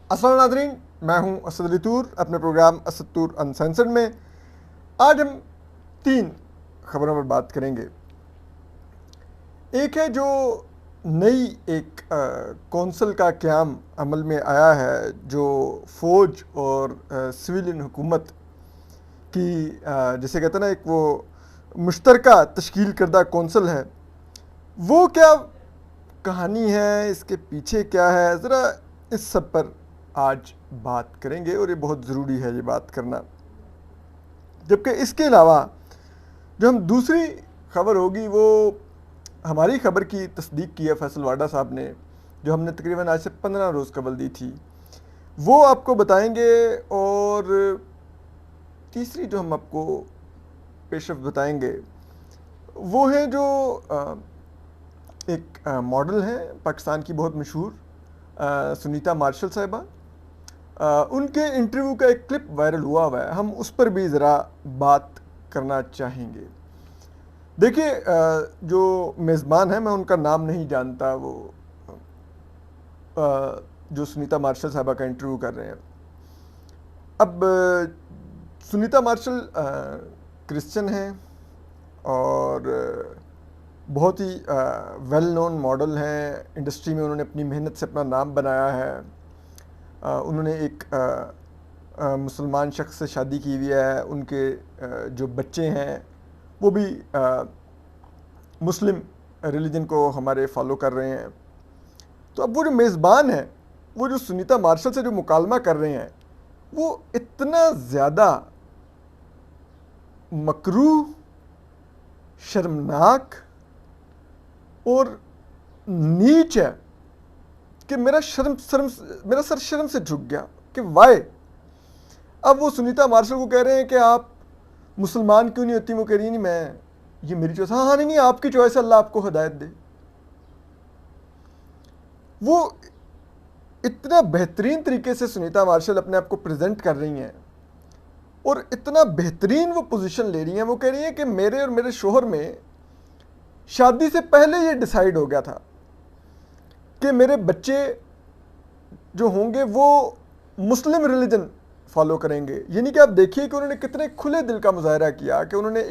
अस्सलाम नाज़रीन, मैं हूं असद अली तूर अपने प्रोग्राम असद तूर अनसेंसर्ड में। आज हम 3 खबरों पर बात करेंगे। एक है जो नई एक कौंसल का क़याम अमल में आया है, जो फ़ौज और सिविलियन हुकूमत की जिसे कहते हैं ना, एक वो मुश्तरका तश्कील करदा कौंसल है। वो क्या कहानी है, इसके पीछे क्या है, ज़रा इस सब पर आज बात करेंगे और ये बहुत ज़रूरी है ये बात करना। जबकि इसके अलावा जो हम दूसरी खबर होगी वो हमारी खबर की तस्दीक की है फैसल वाडा साहब ने, जो हमने तकरीबन आज से 15 रोज़ कबल दी थी, वो आपको बताएंगे। और तीसरी जो हम आपको पेशरफ बताएंगे वो है जो एक मॉडल है पाकिस्तान की बहुत मशहूर सुनीता मार्शल साहिबा। उनके इंटरव्यू का एक क्लिप वायरल हुआ है, हम उस पर भी ज़रा बात करना चाहेंगे। देखिए, जो मेज़बान है मैं उनका नाम नहीं जानता, वो जो सुनीता मार्शल साहिबा का इंटरव्यू कर रहे हैं। अब सुनीता मार्शल क्रिश्चियन हैं और बहुत ही वेल नोन मॉडल हैं। इंडस्ट्री में उन्होंने अपनी मेहनत से अपना नाम बनाया है। उन्होंने एक मुसलमान शख्स से शादी की हुई है। उनके जो बच्चे हैं वो भी मुस्लिम रिलीजन को हमारे फॉलो कर रहे हैं। तो अब वो जो मेज़बान है, वो जो सुनीता मार्शल से जो मुकालमा कर रहे हैं, वो इतना ज़्यादा मकरूह, शर्मनाक और नीच है कि मेरा सर शर्म से झुक गया कि वाई। अब वो सुनीता मार्शल को कह रहे हैं कि आप मुसलमान क्यों नहीं होती। वो कह रही है नहीं, मैं ये मेरी चॉइस। हाँ हाँ, नहीं आपकी चॉइस है, अल्लाह आपको हिदायत दे। वो इतना बेहतरीन तरीके से सुनीता मार्शल अपने आप को प्रेजेंट कर रही हैं और इतना बेहतरीन वो पोजीशन ले रही हैं। वो कह रही हैं कि मेरे और मेरे शोहर में शादी से पहले ये डिसाइड हो गया था कि मेरे बच्चे जो होंगे वो मुस्लिम रिलीजन फॉलो करेंगे। यानी कि आप देखिए कि उन्होंने कितने खुले दिल का मुजाहरा किया कि उन्होंने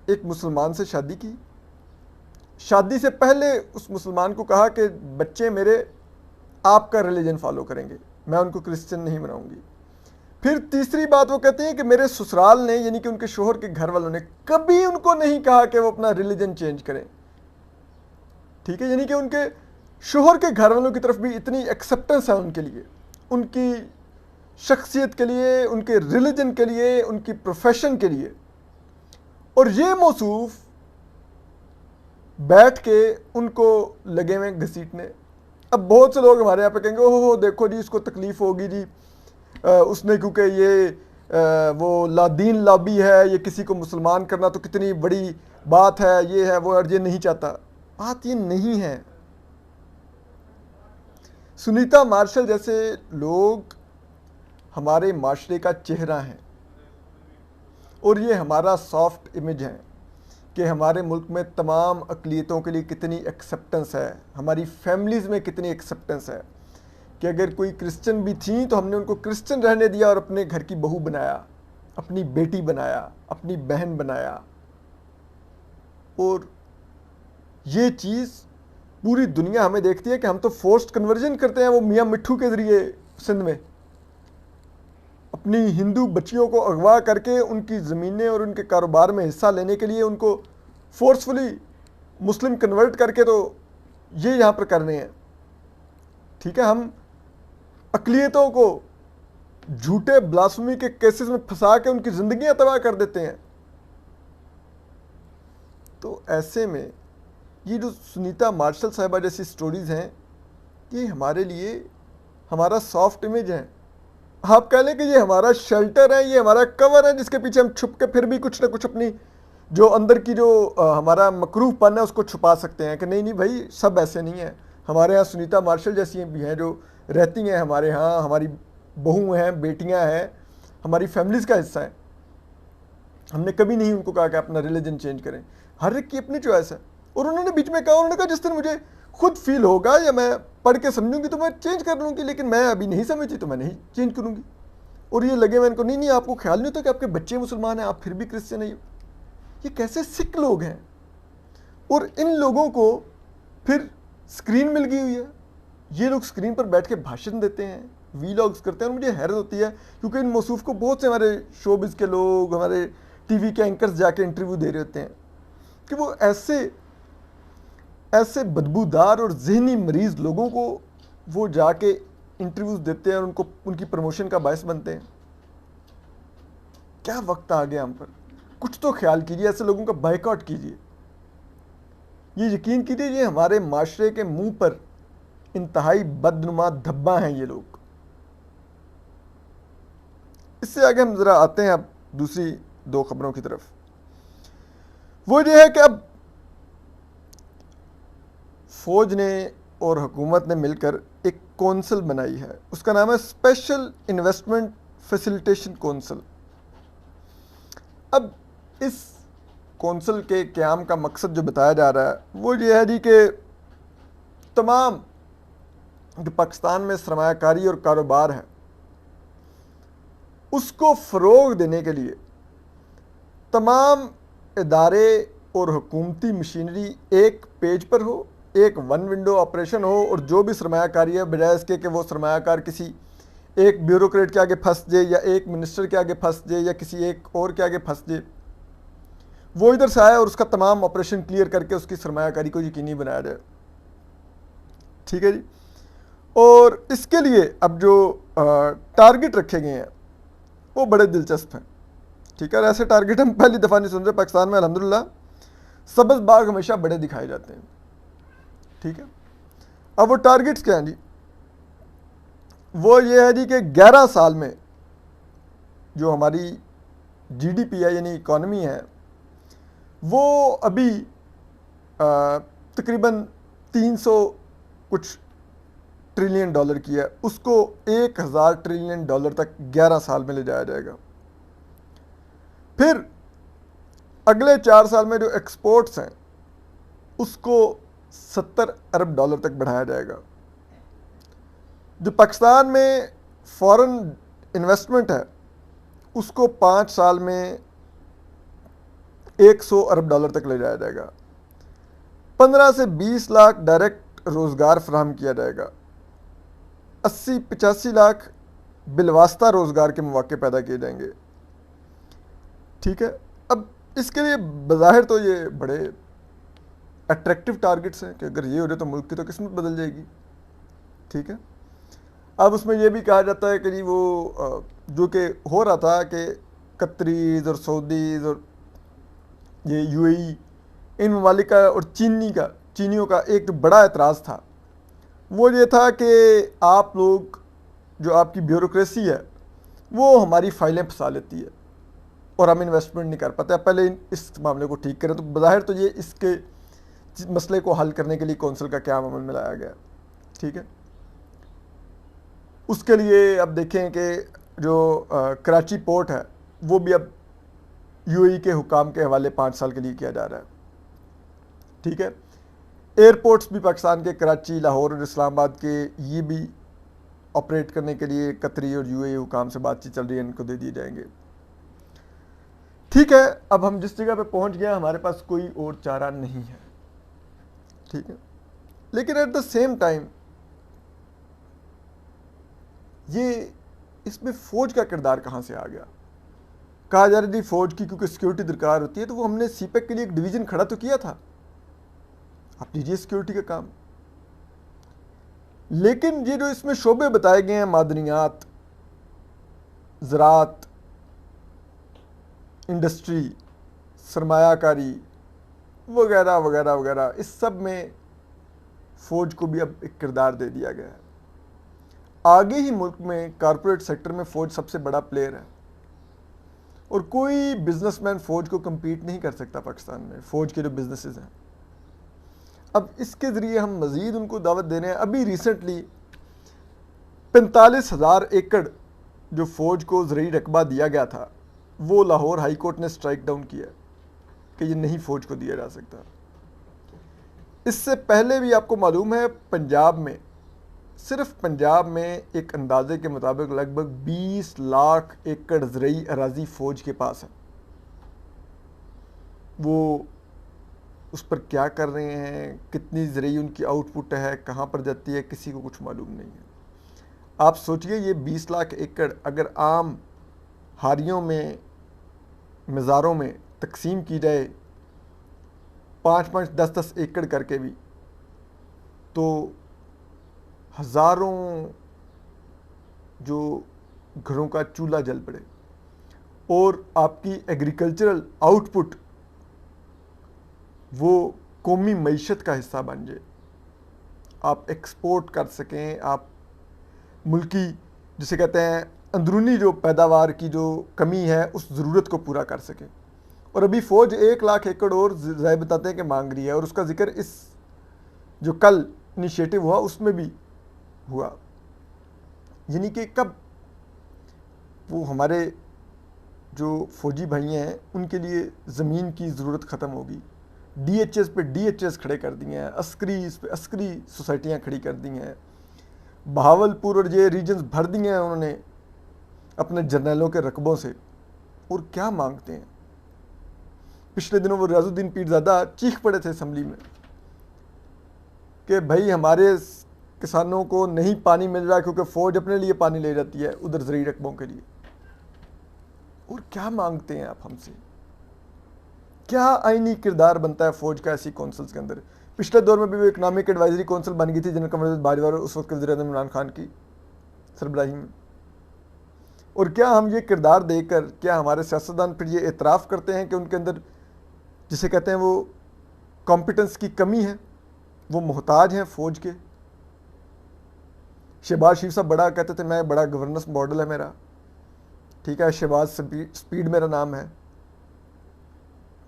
एक मुसलमान से शादी की। शादी से पहले उस मुसलमान को कहा कि बच्चे मेरे आपका रिलीजन फॉलो करेंगे, मैं उनको क्रिश्चियन नहीं बनाऊंगी। फिर तीसरी बात वो कहते हैं कि मेरे ससुराल ने, यानी कि उनके शोहर के घर वालों ने कभी उनको नहीं कहा कि वो अपना रिलीजन चेंज करें। ठीक है, यानी कि उनके शोहर के घर वालों की तरफ भी इतनी एक्सेप्टेंस है उनके लिए, उनकी शख्सियत के लिए, उनके रिलीजन के लिए, उनकी प्रोफेशन के लिए। और ये मौसूफ बैठ के उनको लगे हुए घसीटने। अब बहुत से लोग हमारे यहाँ पे कहेंगे ओहो देखो जी इसको तकलीफ़ होगी जी, उसने क्योंकि ये वो लादीन लॉबी है, ये किसी को मुसलमान करना तो कितनी बड़ी बात है, ये है वो, और ये नहीं चाहता। बात ये नहीं है। सुनीता मार्शल जैसे लोग हमारे माशरे का चेहरा हैं और ये हमारा सॉफ्ट इमेज है कि हमारे मुल्क में तमाम अक़लियतों के लिए कितनी एक्सेप्टेंस है, हमारी फैमिलीज़ में कितनी एक्सेप्टेंस है कि अगर कोई क्रिश्चियन भी थी तो हमने उनको क्रिश्चियन रहने दिया और अपने घर की बहू बनाया, अपनी बेटी बनाया, अपनी बहन बनाया। और ये चीज़ पूरी दुनिया हमें देखती है कि हम तो फोर्स्ड कन्वर्जन करते हैं, वो मियाँ मिट्ठू के ज़रिए सिंध में अपनी हिंदू बच्चियों को अगवा करके उनकी ज़मीनें और उनके कारोबार में हिस्सा लेने के लिए उनको फोर्सफुली मुस्लिम कन्वर्ट करके तो ये यहाँ पर कर रहे हैं। ठीक है, हम अक़लियतों को झूठे ब्लास्फेमी के केसेस में फंसा के उनकी ज़िंदगियाँ तबाह कर देते हैं। तो ऐसे में ये जो सुनीता मार्शल साहिबा जैसी स्टोरीज़ हैं, ये हमारे लिए हमारा सॉफ्ट इमेज है। आप कह लें कि ये हमारा शेल्टर है, ये हमारा कवर है जिसके पीछे हम छुप के फिर भी कुछ ना कुछ अपनी जो अंदर की जो हमारा मकरूहपन है उसको छुपा सकते हैं कि नहीं नहीं भाई सब ऐसे नहीं है। हमारे यहाँ सुनीता मार्शल जैसी भी हैं जो रहती हैं हमारे यहाँ, हमारी बहू हैं, बेटियाँ हैं, हमारी फैमिलीज़ का हिस्सा है। हमने कभी नहीं उनको कहा कि अपना रिलीजन चेंज करें, हर एक की अपनी चॉइस है। और उन्होंने बीच में कहा, उन्होंने कहा जिस दिन मुझे खुद फील होगा या मैं पढ़ के समझूंगी तो मैं चेंज कर लूँगी, लेकिन मैं अभी नहीं समझी तो मैं नहीं चेंज करूँगी। और ये लगे मैंने को नहीं नहीं आपको ख्याल नहीं होता कि आपके बच्चे मुसलमान हैं, आप फिर भी क्रिश्चियन हैं। ये कैसे सिख लोग हैं। और इन लोगों को फिर स्क्रीन मिल गई हुई है, ये लोग स्क्रीन पर बैठ के भाषण देते हैं, वीलॉग्स करते हैं। और मुझे हैरत होती है क्योंकि इन मौसूफ को बहुत से हमारे शोबिज़ के लोग, हमारे टीवी के एंकर्स जाके इंटरव्यू दे रहे होते हैं कि वो ऐसे बदबूदार और जहनी मरीज लोगों को वो जाके इंटरव्यूज देते हैं और उनको उनकी प्रमोशन का बायस बनते हैं। क्या वक्त आ गया हम पर, कुछ तो ख्याल कीजिए, ऐसे लोगों का बाइकआउट कीजिए। ये यकीन कीजिए ये हमारे माशरे के मुंह पर इंतहाई बदनुमा धब्बा हैं ये लोग। इससे आगे हम जरा आते हैं अब दूसरी दो खबरों की तरफ। वो ये है कि अब फौज ने और हुकूमत ने मिलकर एक कौंसिल बनाई है, उसका नाम है स्पेशल इन्वेस्टमेंट फैसिलिटेशन कौंसिल। अब इस कौंसिल के क़याम का मकसद जो बताया जा रहा है वो ये है जी कि तमाम जो पाकिस्तान में सरमायाकारी और कारोबार है उसको फ़रोग़ देने के लिए तमाम इदारे और हुकूमती मशीनरी एक पेज पर हो, एक वन विंडो ऑपरेशन हो, और जो भी सरमायाकारी है बजाय इसके कि वो सरमायाकार किसी एक ब्यूरोक्रेट के आगे फंस जाए या एक मिनिस्टर के आगे फंस जाए या किसी एक और के आगे फंस जाए, वो इधर से आए और उसका तमाम ऑपरेशन क्लियर करके उसकी सरमायाकारी को यकीनी बनाया जाए। ठीक है जी। और इसके लिए अब जो टारगेट रखे गए हैं वो बड़े दिलचस्प हैं। ठीक है, ऐसे टारगेट हम पहली दफ़ा नहीं सुन रहे। पाकिस्तान में अल्हम्दुलिल्लाह सब्ज़ बाग हमेशा बड़े दिखाए जाते हैं। ठीक है, अब वो टारगेट्स क्या हैं जी? वो ये है जी कि 11 साल में जो हमारी जीडीपी है यानी इकॉनमी है वो अभी तकरीबन 300 कुछ ट्रिलियन डॉलर की है, उसको 1000 ट्रिलियन डॉलर तक 11 साल में ले जाया जाएगा। फिर अगले 4 साल में जो एक्सपोर्ट्स हैं उसको 70 अरब डॉलर तक बढ़ाया जाएगा। जो पाकिस्तान में फॉरेन इन्वेस्टमेंट है उसको 5 साल में 100 अरब डॉलर तक ले जाया जाएगा। 15 से 20 लाख डायरेक्ट रोज़गार फराहम किया जाएगा। 80-85 लाख बिलवास्ता रोज़गार के मौके पैदा किए जाएंगे। ठीक है, अब इसके लिए बज़ाहिर तो ये बड़े अट्रैक्टिव टारगेट्स हैं कि अगर ये हो जाए तो मुल्क की तो किस्मत बदल जाएगी। ठीक है, अब उसमें यह भी कहा जाता है कि जी वो जो कि हो रहा था कि कतरीज़ और सऊदीज़ और ये यूएई इन ममालिक का और चीनियों का एक जो बड़ा एतराज़ था वो ये था कि आप लोग जो आपकी ब्यूरोक्रेसी है वो हमारी फ़ाइलें फंसा लेती है और हम इन्वेस्टमेंट नहीं कर पाते। अब पहले इस मामले को ठीक करें। तो बज़ाहिर तो ये इसके मसले को हल करने के लिए कौंसिल का क्या अमल में लाया गया। ठीक है, उसके लिए अब देखें कि जो कराची पोर्ट है वो भी अब यूएई के हुकाम के हवाले 5 साल के लिए किया जा रहा है। ठीक है, एयरपोर्ट्स भी पाकिस्तान के कराची, लाहौर और इस्लामाबाद के ये भी ऑपरेट करने के लिए कतरी और यूएई हुकाम से बातचीत चल रही है, इनको दे दिए जाएंगे। ठीक है, अब हम जिस जगह पे पहुंच गए हमारे पास कोई और चारा नहीं है। ठीक है, लेकिन एट द सेम टाइम ये इसमें फ़ौज का किरदार कहाँ से आ गया? कहा जा रहा है फ़ौज की क्योंकि सिक्योरिटी दरकार होती है, तो वो हमने सीपेक के लिए एक डिवीज़न खड़ा तो किया था, आप लीजिए सिक्योरिटी का काम। लेकिन ये जो इसमें शोबे बताए गए हैं, मादनियात, ज़राअत, इंडस्ट्री, सरमायाकारी वगैरह वगैरह वगैरह, इस सब में फ़ौज को भी अब एक किरदार दे दिया गया है। आगे ही मुल्क में कॉरपोरेट सेक्टर में फ़ौज सबसे बड़ा प्लेयर है और कोई बिजनेसमैन फ़ौज को कम्पीट नहीं कर सकता पाकिस्तान में, फ़ौज के जो बिजनेसेस हैं। अब इसके ज़रिए हम मज़ीद उनको दावत दे रहे हैं। अभी रिसेंटली 45,000 एकड़ जो फ़ौज को ज़रूरी रकबा दिया गया था वो लाहौर हाई कोर्ट ने स्ट्राइक डाउन किया कि ये नहीं फ़ौज को दिया जा सकता। इससे पहले भी आपको मालूम है पंजाब में, सिर्फ पंजाब में एक अंदाजे के मुताबिक लगभग 20 लाख एकड़ ज़रई अराज़ी फ़ौज के पास है। वो उस पर क्या कर रहे हैं, कितनी ज़रई उनकी आउटपुट है, कहाँ पर जाती है, किसी को कुछ मालूम नहीं है। आप सोचिए ये 20 लाख एकड़ अगर आम हारियों में, मज़ारों में तकसीम की जाए 5-5, 10-10 एकड़ करके भी, तो हज़ारों जो घरों का चूल्हा जल पड़े और आपकी एग्रीकल्चरल आउटपुट वो कौमी मईशत का हिस्सा बन जाए, आप एक्सपोर्ट कर सकें, आप मुल्की जिसे कहते हैं अंदरूनी जो पैदावार की जो कमी है उस ज़रूरत को पूरा कर सकें। और अभी फ़ौज 1 लाख एकड़ और ज़ाय बताते हैं कि मांग रही है, और उसका जिक्र इस जो कल इनिशिएटिव हुआ उसमें भी हुआ। यानी कि कब वो हमारे जो फ़ौजी भाई हैं उनके लिए ज़मीन की ज़रूरत ख़त्म होगी। DHS पे DHS खड़े कर दिए हैं, अस्करी इस पे अस्करी सोसाइटियाँ खड़ी कर दी हैं, बहावलपुर और ये रीजन्स भर दिए हैं उन्होंने अपने जर्नलों के रकबों से। और क्या मांगते हैं? पिछले दिनों वो रियाजुद्दीन पीरज़ादा चीख पड़े थे असम्बली में कि भाई हमारे किसानों को नहीं पानी मिल रहा क्योंकि फ़ौज अपने लिए पानी ले जाती है उधर ज़रूरी रकबों के लिए। और क्या मांगते हैं आप हमसे? क्या आईनी किरदार बनता है फ़ौज का ऐसी कौंसल्स के अंदर? पिछले दौर में भी वो इकनॉमिक एडवाइजरी कौंसिल बन गई थी जनरल कमरुद्दीन बाजवा और उस वक्त वज़ीर-ए-आज़म इमरान खान की सरबराही में। और क्या हम ये किरदार देकर, क्या हमारे सियासतदान फिर ये एतराफ़ करते हैं कि उनके अंदर जिसे कहते हैं वो कॉम्पिटेंस की कमी है, वो मोहताज हैं फ़ौज के? शहबाज शरीफ साहब बड़ा कहते थे मैं बड़ा गवर्नेंस मॉडल है मेरा, ठीक है, शहबाज स्पीड मेरा नाम है।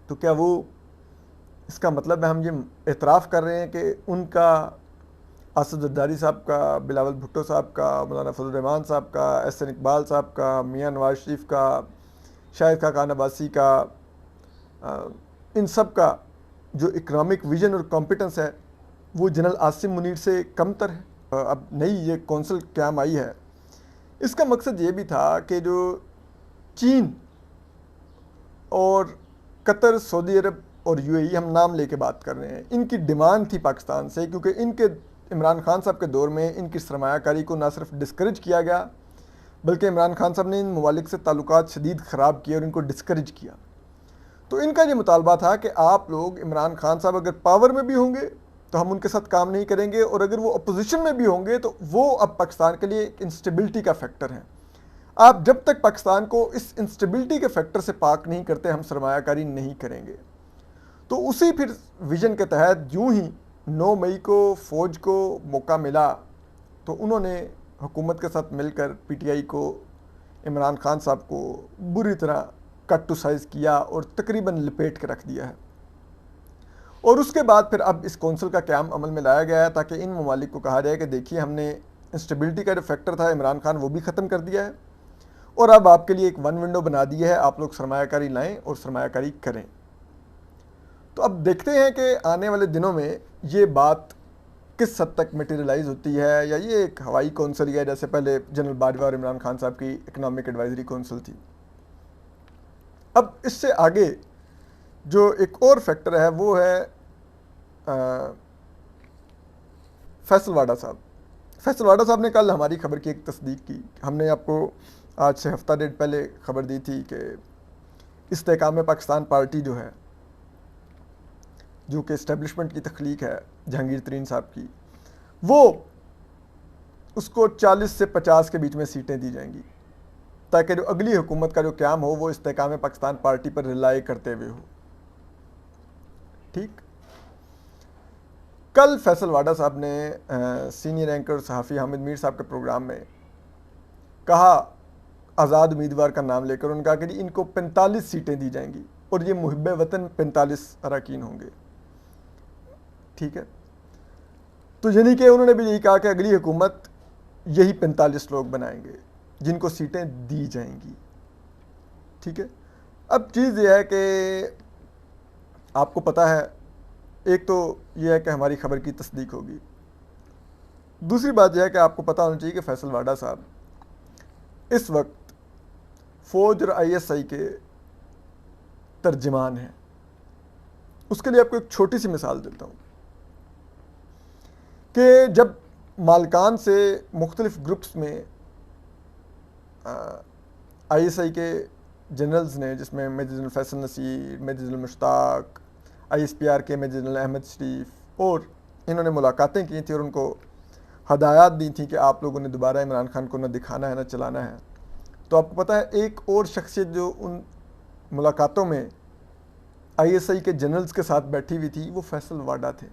तो क्या वो इसका मतलब है हम ये एतराफ़ कर रहे हैं कि उनका, असद जरदारी साहब का, बिलावल भुट्टो साहब का, मौलाना फजल रहमान साहब का, एहसन इकबाल साहब का, मियाँ नवाज शरीफ का, शाहिद खाकान अब्बासी का, इन सब का जो इकनॉमिक विजन और कॉम्पिटेंस है वो जनरल आसिम मुनीर से कमतर है? अब नई ये कौंसिल क़याम आई है, इसका मकसद ये भी था कि जो चीन और कतर, सऊदी अरब और UAE, हम नाम लेके बात कर रहे हैं, इनकी डिमांड थी पाकिस्तान से, क्योंकि इनके इमरान खान साहब के दौर में इनकी सरमायाकारी को ना सिर्फ डिस्करेज किया गया बल्कि इमरान खान साहब ने इन ममालिक से ताल्लुकात शदीद ख़राब किए और इनको डिस्करेज किया। तो इनका ये मुतालबा था कि आप लोग, इमरान खान साहब अगर पावर में भी होंगे तो हम उनके साथ काम नहीं करेंगे, और अगर वो अपोजिशन में भी होंगे तो वो अब पाकिस्तान के लिए एक इंस्टेबिलिटी का फैक्टर है। आप जब तक पाकिस्तान को इस इंस्टेबिलिटी के फैक्टर से पाक नहीं करते, हम सरमायाकारी नहीं करेंगे। तो उसी फिर विजन के तहत यूं ही 9 मई को फ़ौज को मौका मिला तो उन्होंने हुकूमत के साथ मिलकर PTI को, इमरान खान साहब को बुरी तरह कट टू साइज़ किया और तकरीबन लपेट के रख दिया है। और उसके बाद फिर अब इस कौंसिल का क़याम अमल में लाया गया है ताकि इन ममालिक को कहा जाए कि देखिए हमने इंस्टेबिलिटी का जो फैक्टर था इमरान खान वो भी ख़त्म कर दिया है, और अब आपके लिए एक वन विंडो बना दी है, आप लोग सरमायाकारी लाएं और सरमायाकारी करें। तो अब देखते हैं कि आने वाले दिनों में ये बात किस हद तक मटेरियलाइज होती है, या ये एक हवाई कौंसिल है जैसे पहले जनरल बाजवा और इमरान खान साहब की इकनॉमिक एडवाइजरी कौंसिल थी। अब इससे आगे जो एक और फैक्टर है वो है फैसल वाडा साहब। फैसल वाडा साहब ने कल हमारी खबर की एक तस्दीक की। हमने आपको आज से हफ्ता डेढ़ पहले खबर दी थी कि इस्तेहकाम पाकिस्तान पार्टी जो है, जो कि इस्टेब्लिशमेंट की तख्लीक है जहांगीर तरीन साहब की, वो उसको 40 से 50 के बीच में सीटें दी जाएंगी ताकि जो अगली हुकूमत का जो क़याम हो वो इस्तेहकाम पाकिस्तान पार्टी पर रिलाई करते हुए हो। ठीक, कल फैसल वाडा साहब ने सीनियर एंकर सहाफ़ी हामिद मीर साहब के प्रोग्राम में कहा, आज़ाद उम्मीदवार का नाम लेकर उन्होंने कहा कि इनको 45 सीटें दी जाएंगी और ये मुहिब्बे वतन 45 अरकान होंगे। ठीक है, तो यानी कि उन्होंने भी यही कहा कि अगली हुकूमत यही 45 लोग बनाएंगे जिनको सीटें दी जाएंगी। ठीक है, अब चीज़ यह है कि आपको पता है एक तो यह है कि हमारी खबर की तस्दीक होगी। दूसरी बात यह है कि आपको पता होना चाहिए कि फैसल वाडा साहब इस वक्त फ़ौज और ISI के तर्जमान हैं। उसके लिए आपको एक छोटी सी मिसाल देता हूँ कि जब मालकान से मुख्तलिफ ग्रुप्स में ISI के जनरल्स ने, जिसमें major general Faisal Naseer, major general Mushtaq, ISPR के मेजर जनरल अहमद शरीफ, और इन्होंने मुलाकातें की थी और उनको हदायत दी थी कि आप लोगों ने दोबारा इमरान खान को न दिखाना है न चलाना है। तो आपको पता है एक और शख्सियत जो उन मुलाकातों में ISI के जनरल्स के साथ बैठी हुई थी, वो फैसल वाडा थे।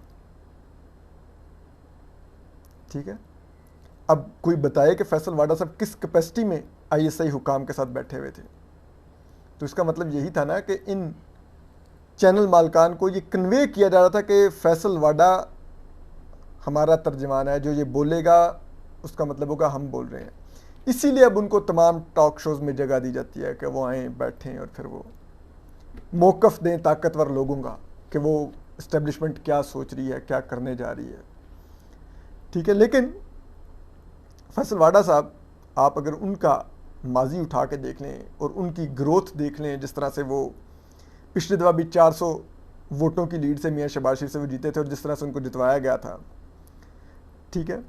ठीक है, अब कोई बताए कि फैसल वाडा साहब किस कैपेसिटी में ISI हुकाम के साथ बैठे हुए थे। तो इसका मतलब यही था ना कि इन चैनल मालकान को ये कन्वे किया जा रहा था कि फैसल वाडा हमारा तर्जमान है, जो ये बोलेगा उसका मतलब होगा हम बोल रहे हैं। इसीलिए अब उनको तमाम टॉक शोज़ में जगह दी जाती है कि वो आएँ, बैठें और फिर वो मौक़िफ़ दें ताकतवर लोगों का कि वो इस्टेब्लिशमेंट क्या सोच रही है, क्या करने जा रही है। ठीक है, लेकिन फैसल वाडा साहब, आप अगर उनका माजी उठा के देख लें और उनकी ग्रोथ देख लें, जिस तरह से वो पिछली दफ़ा भी 400 वोटों की लीड से मियाँ शहबाज शरीफ से वो जीते थे और जिस तरह से उनको जितवाया गया था। ठीक है,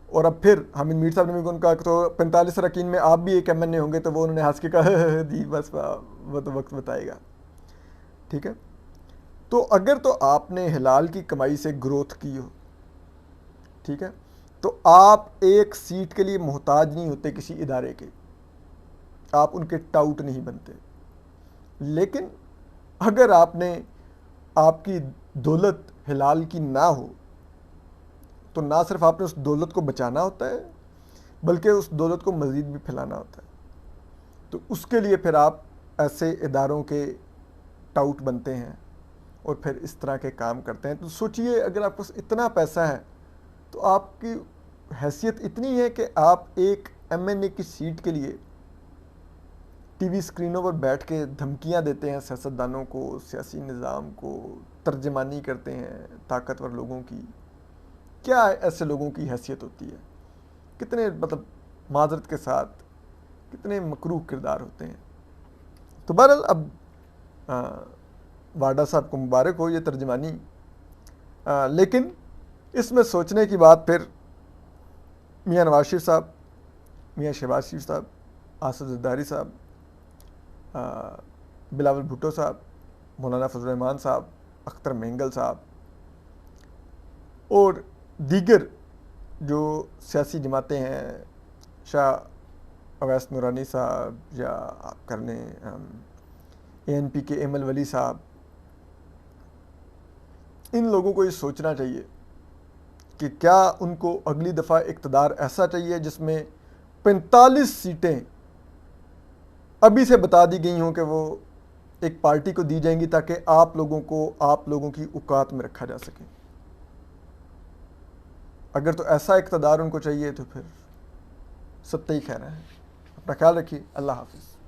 और अब फिर हामिद मीर साहब ने भी उनका तो 45 अरकान में आप भी एक MNA होंगे, तो वो उन्होंने हंस के कहा दी बस वो तो वक्त बताएगा। ठीक है, तो अगर तो आपने हिलाल की कमाई से ग्रोथ की हो, ठीक है, तो आप एक सीट के लिए मोहताज नहीं होते किसी इदारे के, आप उनके टाउट नहीं बनते। लेकिन अगर आपकी दौलत हिलाल की ना हो, तो ना सिर्फ आपने उस दौलत को बचाना होता है, बल्कि उस दौलत को मज़ीद भी फैलाना होता है। तो उसके लिए फिर आप ऐसे इदारों के टाउट बनते हैं और फिर इस तरह के काम करते हैं। तो सोचिए, अगर आपके पास इतना पैसा है तो आपकी हैसियत इतनी है कि आप एक MNA की सीट के लिए TV स्क्रीनों पर बैठ के धमकियां देते हैं सियासतदानों को, सियासी निज़ाम को, तर्जमानी करते हैं ताकतवर लोगों की। क्या ऐसे लोगों की हैसियत होती है? कितने मतलब माजरत के साथ कितने मकरूह किरदार होते हैं। तो बहरहाल अब वाडा साहब को मुबारक हो ये तर्जमानी, लेकिन इसमें सोचने की बात फिर मियाँ नवाज शरीफ साहब, मियाँ शहबाज शरीफ साहब, आसिफ जरदारी साहब, बिलावल भुट्टो साहब, मौलाना फजल रहमान साहब, अख्तर मेंगल साहब और दीगर जो सियासी जमातें हैं, शाह अवैस नूरानी साहब या आप कर लें ANP के एमल वली साहब, इन लोगों को ये सोचना चाहिए कि क्या उनको अगली दफ़ा इक़्तिदार ऐसा चाहिए जिसमें 45 सीटें अभी से बता दी गई हों कि वो एक पार्टी को दी जाएंगी ताकि आप लोगों की औकात में रखा जा सके। अगर तो ऐसा इक़्तिदार उनको चाहिए तो फिर सब ही खैर है। अपना ख्याल रखिए। अल्लाह हाफ़िज़।